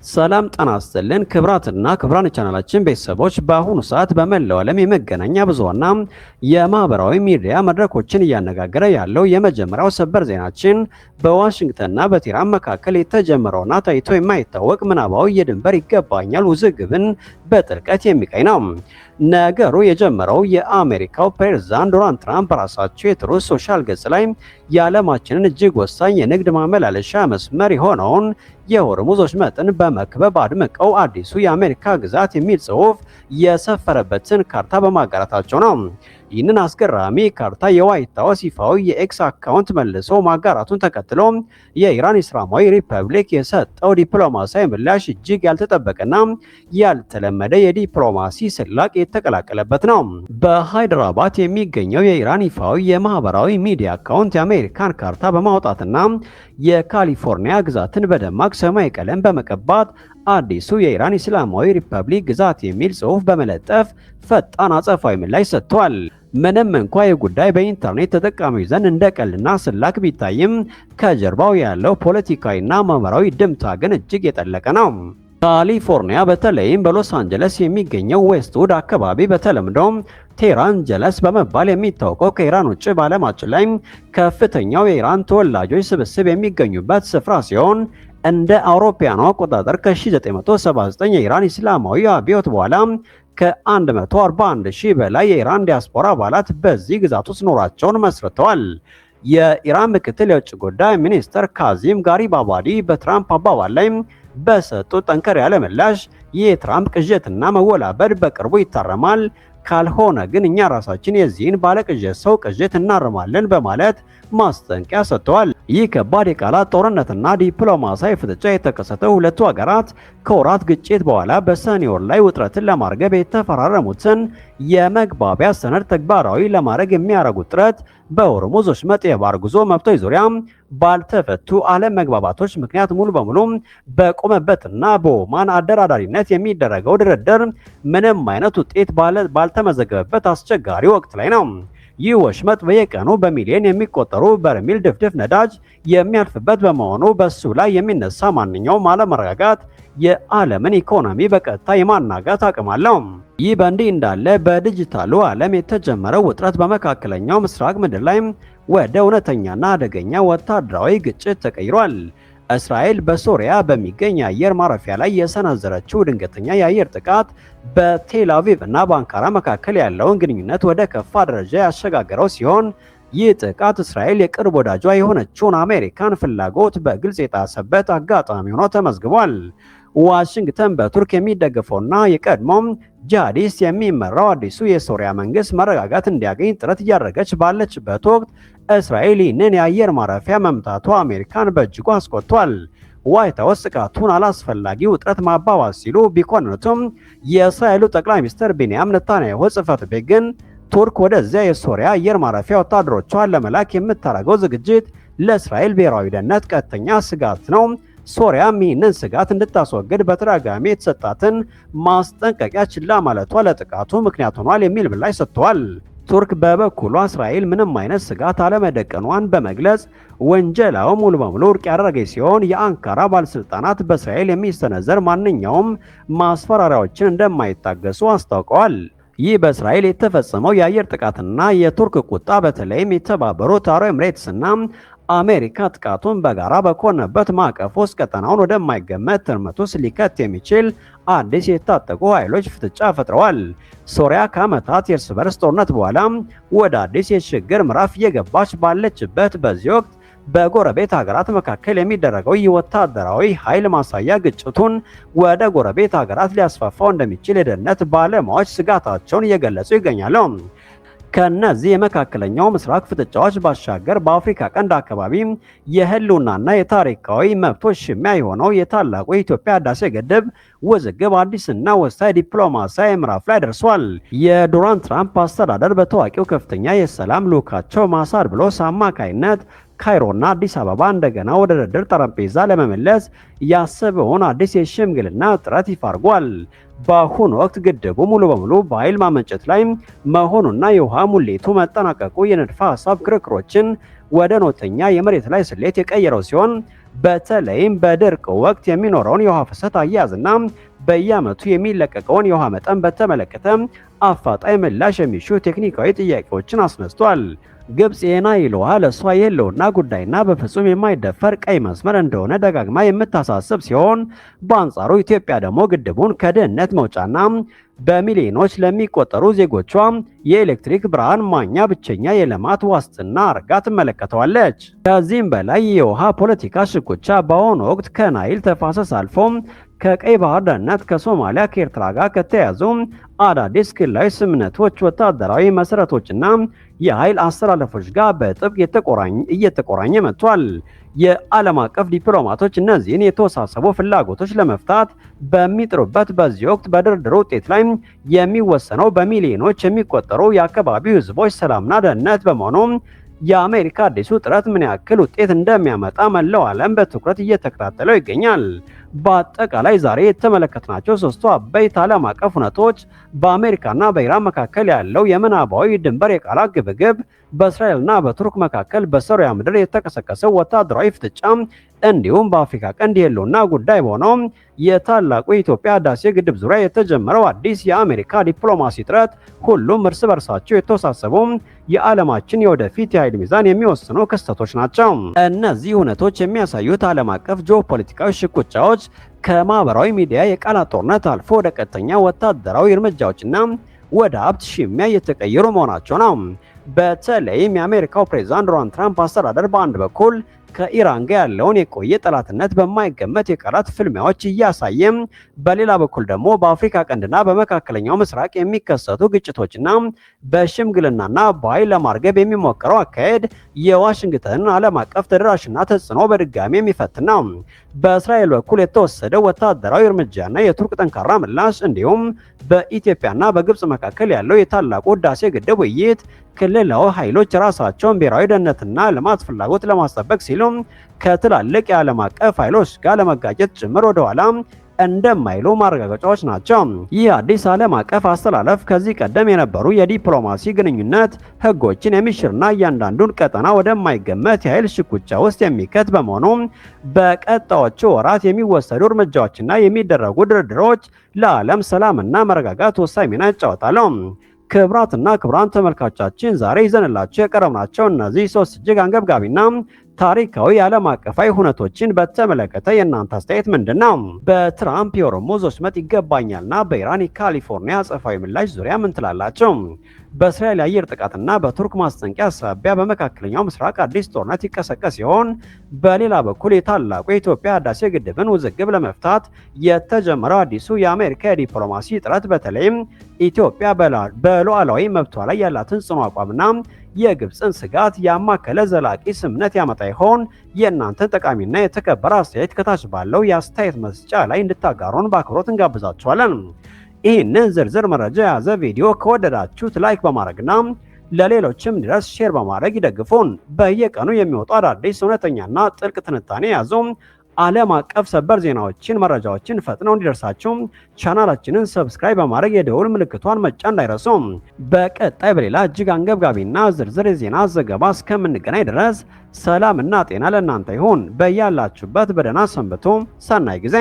ሰላም ጤና ይስጥልን ክብራትና ክብራን ቻናላችን ቤተሰቦች በአሁኑ ሰዓት በመላው ዓለም የመገናኛ ብዙሃንና የማህበራዊ ሚዲያ መድረኮችን እያነጋገረ ያለው የመጀመሪያው ሰበር ዜናችን በዋሽንግተንና በቴህራን መካከል የተጀመረውና ታይቶ የማይታወቅ ምናባዊ የድንበር ይገባኛል ውዝግብን በጥልቀት የሚቃኝ ነው። ነገሩ የጀመረው የአሜሪካው ፕሬዝዳንት ዶናልድ ትራምፕ በራሳቸው የትሩዝ ሶሻል ገጽ ላይ የዓለማችንን እጅግ ወሳኝ የንግድ ማመላለሻ መስመር የሆነውን የሆርሙዝ ወሽመጥን በመክበብ አድምቀው አዲሱ የአሜሪካ ግዛት የሚል ጽሑፍ የሰፈረበትን ካርታ በማጋራታቸው ነው። ይህንን አስገራሚ ካርታ የዋይት ሃውስ ይፋዊ የኤክስ አካውንት መልሶ ማጋራቱን ተከትሎ የኢራን እስላማዊ ሪፐብሊክ የሰጠው ዲፕሎማሲያዊ ምላሽ እጅግ ያልተጠበቀና ያልተለመደ የዲፕሎማሲ ስላቅ የተቀላቀለበት ነው። በሃይድራባድ የሚገኘው የኢራን ይፋዊ የማህበራዊ ሚዲያ አካውንት የአሜሪካን ካርታ በማውጣትና የካሊፎርኒያ ግዛትን በደማቅ ሰማያዊ ቀለም በመቀባት አዲሱ የኢራን እስላማዊ ሪፐብሊክ ግዛት የሚል ጽሑፍ በመለጠፍ ፈጣን አጸፋዊ ምላሽ ሰጥቷል። ምንም እንኳ የጉዳይ በኢንተርኔት ተጠቃሚዎች ዘንድ እንደ ቀልድና ስላክ ቢታይም ከጀርባው ያለው ፖለቲካዊና ማህበራዊ ድምታ ግን እጅግ የጠለቀ ነው። ካሊፎርኒያ በተለይም በሎስ አንጀለስ የሚገኘው ዌስትውድ አካባቢ በተለምዶ ቴህራን ጀለስ በመባል የሚታወቀው ከኢራን ውጭ በዓለማችን ላይ ከፍተኛው የኢራን ተወላጆች ስብስብ የሚገኙበት ስፍራ ሲሆን እንደ አውሮፓውያኑ አቆጣጠር ከ1979 የኢራን እስላማዊ አብዮት በኋላ ከ141 ሺህ በላይ የኢራን ዲያስፖራ አባላት በዚህ ግዛት ውስጥ ኖራቸውን መስርተዋል። የኢራን ምክትል የውጭ ጉዳይ ሚኒስትር ካዚም ጋሪባባዲ በትራምፕ አባባል ላይ በሰጡት ጠንከር ያለ ምላሽ ይህ የትራምፕ ቅዠትና መወላበድ በቅርቡ ይታረማል፣ ካልሆነ ግን እኛ ራሳችን የዚህን ባለቅዠት ሰው ቅዠት እናርማለን በማለት ማስጠንቀቂያ ሰጥተዋል። ይህ ከባድ የቃላት ጦርነትና ዲፕሎማሲያዊ ፍጥጫ የተከሰተው ሁለቱ ሀገራት ከወራት ግጭት በኋላ በሰኔ ወር ላይ ውጥረትን ለማርገብ የተፈራረሙትን የመግባቢያ ሰነድ ተግባራዊ ለማድረግ የሚያደርጉት ጥረት በሆርሙዝ ወሽመጥ የባህር ጉዞ መብቶች ዙሪያ ባልተፈቱ አለመግባባቶች ምክንያት ሙሉ በሙሉ በቆመበትና በኦማን አደራዳሪነት የሚደረገው ድርድር ምንም አይነት ውጤት ባልተመዘገበበት አስቸጋሪ ወቅት ላይ ነው። ይህ ወሽመጥ በየቀኑ በሚሊዮን የሚቆጠሩ በርሜል ድፍድፍ ነዳጅ የሚያልፍበት በመሆኑ በሱ ላይ የሚነሳ ማንኛውም አለመረጋጋት የዓለምን ኢኮኖሚ በቀጥታ የማናጋት አቅም አለው። ይህ በእንዲህ እንዳለ በዲጂታሉ ዓለም የተጀመረው ውጥረት በመካከለኛው ምስራቅ ምድር ላይ ወደ እውነተኛና አደገኛ ወታደራዊ ግጭት ተቀይሯል። እስራኤል በሶሪያ በሚገኝ የአየር ማረፊያ ላይ የሰነዘረችው ድንገተኛ የአየር ጥቃት በቴል አቪቭ እና በአንካራ መካከል ያለውን ግንኙነት ወደ ከፋ ደረጃ ያሸጋገረው ሲሆን ይህ ጥቃት እስራኤል የቅርብ ወዳጇ የሆነችውን አሜሪካን ፍላጎት በግልጽ የጣሰበት አጋጣሚ ሆኖ ተመዝግቧል። ዋሽንግተን በቱርክ የሚደገፈውና የቀድሞም ጂሃዲስት የሚመራው አዲሱ የሶሪያ መንግስት መረጋጋት እንዲያገኝ ጥረት እያደረገች ባለችበት ወቅት እስራኤል ይህንን የአየር ማረፊያ መምታቷ አሜሪካን በእጅጉ አስቆጥቷል። ዋይት ሃውስ ጥቃቱን አላስፈላጊ ውጥረት ማባባስ ሲሉ ቢኮንኑትም የእስራኤሉ ጠቅላይ ሚኒስትር ቤንያሚን ኔታንያሁ ጽሕፈት ቤት ግን ቱርክ ወደዚያ የሶሪያ አየር ማረፊያ ወታደሮቿን ለመላክ የምታደርገው ዝግጅት ለእስራኤል ብሔራዊ ደህንነት ቀጥተኛ ስጋት ነው፣ ሶሪያም ይህንን ስጋት እንድታስወግድ በተደጋጋሚ የተሰጣትን ማስጠንቀቂያ ችላ ማለቷ ለጥቃቱ ምክንያት ሆኗል የሚል ምላሽ ሰጥተዋል። ቱርክ በበኩሏ እስራኤል ምንም አይነት ስጋት አለመደቀኗን በመግለጽ ወንጀላው ሙሉ በሙሉ ውድቅ ያደረገች ሲሆን የአንካራ ባለስልጣናት በእስራኤል የሚሰነዘር ማንኛውም ማስፈራሪያዎችን እንደማይታገሱ አስታውቀዋል። ይህ በእስራኤል የተፈጸመው የአየር ጥቃትና የቱርክ ቁጣ በተለይም የተባበሩት አረብ ኤምሬትስና አሜሪካ ጥቃቱን በጋራ በኮነበት ማዕቀፍ ውስጥ ቀጠናውን ወደማይገመት ትርምት ውስጥ ሊከት የሚችል አዲስ የታጠቁ ኃይሎች ፍጥጫ ፈጥረዋል። ሶሪያ ከዓመታት የእርስ በርስ ጦርነት በኋላ ወደ አዲስ የሽግግር ምዕራፍ እየገባች ባለችበት በዚህ ወቅት በጎረቤት ሀገራት መካከል የሚደረገው የወታደራዊ ኃይል ማሳያ ግጭቱን ወደ ጎረቤት ሀገራት ሊያስፋፋው እንደሚችል የደህንነት ባለሙያዎች ስጋታቸውን እየገለጹ ይገኛሉ። ከነዚህ የመካከለኛው ምስራቅ ፍጥጫዎች ባሻገር በአፍሪካ ቀንድ አካባቢ የህልውናና የታሪካዊ መብቶች ሽሚያ የሆነው የታላቁ የኢትዮጵያ ህዳሴ ግድብ ውዝግብ አዲስና ወሳኝ ዲፕሎማሲያዊ ምዕራፍ ላይ ደርሷል። የዶናልድ ትራምፕ አስተዳደር በታዋቂው ከፍተኛ የሰላም ልዑካቸው ማሳድ ብሎስ አማካይነት ካይሮና አዲስ አበባ እንደገና ወደ ድርድር ጠረጴዛ ለመመለስ ያሰበውን አዲስ የሽምግልና ጥረት ይፋ አድርጓል። በአሁኑ ወቅት ግድቡ ሙሉ በሙሉ በኃይል ማመንጨት ላይ መሆኑና የውሃ ሙሌቱ መጠናቀቁ የንድፈ ሐሳብ ክርክሮችን ወደ ኖተኛ የመሬት ላይ ስሌት የቀየረው ሲሆን በተለይም በድርቅ ወቅት የሚኖረውን የውሃ ፍሰት አያያዝና በየዓመቱ የሚለቀቀውን የውሃ መጠን በተመለከተ አፋጣኝ ምላሽ የሚሹ ቴክኒካዊ ጥያቄዎችን አስነስቷል። ግብጽ የናይል ውሃ ለእሷ የህልውና ጉዳይና በፍጹም የማይደፈር ቀይ መስመር እንደሆነ ደጋግማ የምታሳስብ ሲሆን፣ በአንጻሩ ኢትዮጵያ ደግሞ ግድቡን ከድህነት መውጫና በሚሊዮኖች ለሚቆጠሩ ዜጎቿ የኤሌክትሪክ ብርሃን ማግኛ ብቸኛ የልማት ዋስትና አርጋ ትመለከተዋለች። ከዚህም በላይ የውሃ ፖለቲካ ሽኩቻ በአሁኑ ወቅት ከናይል ተፋሰስ አልፎም ከቀይ ባህር ደህንነት፣ ከሶማሊያ፣ ከኤርትራ ጋር ከተያዙ አዳዲስ ክልላዊ ስምምነቶች፣ ወታደራዊ መሰረቶችና የኃይል አስተላለፎች ጋር በጥብቅ እየተቆራኘ መጥቷል። የዓለም አቀፍ ዲፕሎማቶች እነዚህን የተወሳሰቡ ፍላጎቶች ለመፍታት በሚጥሩበት በዚህ ወቅት በድርድሩ ውጤት ላይ የሚወሰነው በሚሊዮኖች የሚቆጠሩ የአካባቢው ሕዝቦች ሰላምና ደህንነት በመሆኑ የአሜሪካ አዲሱ ጥረት ምን ያክል ውጤት እንደሚያመጣ መላው ዓለም በትኩረት እየተከታተለው ይገኛል። በአጠቃላይ ዛሬ የተመለከትናቸው ሶስቱ አበይት ዓለም አቀፍ ሁነቶች በአሜሪካና በኢራን መካከል ያለው የምናባዊ ድንበር የቃላት ግብግብ፣ በእስራኤልና በቱርክ መካከል በሶሪያ ምድር የተቀሰቀሰው ወታደራዊ ፍጥጫ እንዲሁም በአፍሪካ ቀንድ የህልውና ጉዳይ በሆነው የታላቁ የኢትዮጵያ ህዳሴ ግድብ ዙሪያ የተጀመረው አዲስ የአሜሪካ ዲፕሎማሲ ጥረት ሁሉም እርስ በርሳቸው የተወሳሰቡ የዓለማችን የወደፊት የኃይል ሚዛን የሚወስኑ ክስተቶች ናቸው። እነዚህ ሁነቶች የሚያሳዩት ዓለም አቀፍ ጂኦፖለቲካዊ ሽኩቻዎች ከማህበራዊ ሚዲያ የቃላት ጦርነት አልፎ ወደ ቀጥተኛ ወታደራዊ እርምጃዎችና ወደ ሀብት ሽሚያ እየተቀየሩ መሆናቸው ነው። በተለይም የአሜሪካው ፕሬዝዳንት ዶናልድ ትራምፕ አስተዳደር በአንድ በኩል ከኢራን ጋር ያለውን የቆየ ጠላትነት በማይገመት የቃላት ፍልሚያዎች እያሳየ፣ በሌላ በኩል ደግሞ በአፍሪካ ቀንድና በመካከለኛው ምስራቅ የሚከሰቱ ግጭቶችና በሽምግልናና በኃይል ለማርገብ የሚሞከረው አካሄድ የዋሽንግተንን ዓለም አቀፍ ተደራሽና ተጽዕኖ በድጋሚ የሚፈትን ነው። በእስራኤል በኩል የተወሰደው ወታደራዊ እርምጃና የቱርክ ጠንካራ ምላሽ እንዲሁም በኢትዮጵያና በግብጽ መካከል ያለው የታላቁ ህዳሴ ግድብ ውይይት ክልላዊ ኃይሎች ራሳቸውን ብሔራዊ ደህንነትና ልማት ፍላጎት ለማስጠበቅ ሲሉ ከትላልቅ የዓለም አቀፍ ኃይሎች ጋር ለመጋጨት ጭምር ወደኋላ እንደማይሉ ማረጋገጫዎች ናቸው። ይህ አዲስ ዓለም አቀፍ አስተላለፍ ከዚህ ቀደም የነበሩ የዲፕሎማሲ ግንኙነት ህጎችን የሚሽርና እያንዳንዱን ቀጠና ወደማይገመት የኃይል ሽኩቻ ውስጥ የሚከት በመሆኑ በቀጣዮቹ ወራት የሚወሰዱ እርምጃዎችና የሚደረጉ ድርድሮች ለዓለም ሰላምና መረጋጋት ወሳኝ ሚና ይጫወታሉ። ክብራትና ክብራን ተመልካቾቻችን ዛሬ ይዘንላችሁ የቀረብናቸው እነዚህ ሶስት እጅግ አንገብጋቢና ታሪካዊ ዓለም አቀፋዊ ሁነቶችን በተመለከተ የእናንተ አስተያየት ምንድነው? በትራምፕ የሆርሙዝ ወሽመጥ ይገባኛልና በኢራን የካሊፎርኒያ አጸፋዊ ምላሽ ዙሪያ ምን ትላላችሁ? በእስራኤል የአየር ጥቃትና በቱርክ ማስጠንቀቂያ ሳቢያ በመካከለኛው ምስራቅ አዲስ ጦርነት ይቀሰቀስ ሲሆን፣ በሌላ በኩል የታላቁ የኢትዮጵያ ህዳሴ ግድብን ውዝግብ ለመፍታት የተጀመረው አዲሱ የአሜሪካ የዲፕሎማሲ ጥረት በተለይም ኢትዮጵያ በሉዓላዊ መብቷ ላይ ያላትን ጽኑ አቋምና የግብፅን ስጋት ያማከለ ዘላቂ ስምምነት ያመጣ ይሆን? የእናንተን ጠቃሚና የተከበረ አስተያየት ከታች ባለው የአስተያየት መስጫ ላይ እንድታጋሩን በአክብሮት እንጋብዛችኋለን። ይህንን ዝርዝር መረጃ የያዘ ቪዲዮ ከወደዳችሁት ላይክ በማድረግና ለሌሎችም ድረስ ሼር በማድረግ ይደግፉን። በየቀኑ የሚወጡ አዳዲስ እውነተኛና ጥልቅ ትንታኔ የያዙ ዓለም አቀፍ ሰበር ዜናዎችን፣ መረጃዎችን ፈጥነው እንዲደርሳችሁ ቻናላችንን ሰብስክራይብ በማድረግ የደውል ምልክቷን መጫን እንዳይረሱ። በቀጣይ በሌላ እጅግ አንገብጋቢና ዝርዝር የዜና ዘገባ እስከምንገናኝ ድረስ ሰላምና ጤና ለእናንተ ይሁን። በያላችሁበት በደህና ሰንብቱ። ሰናይ ጊዜ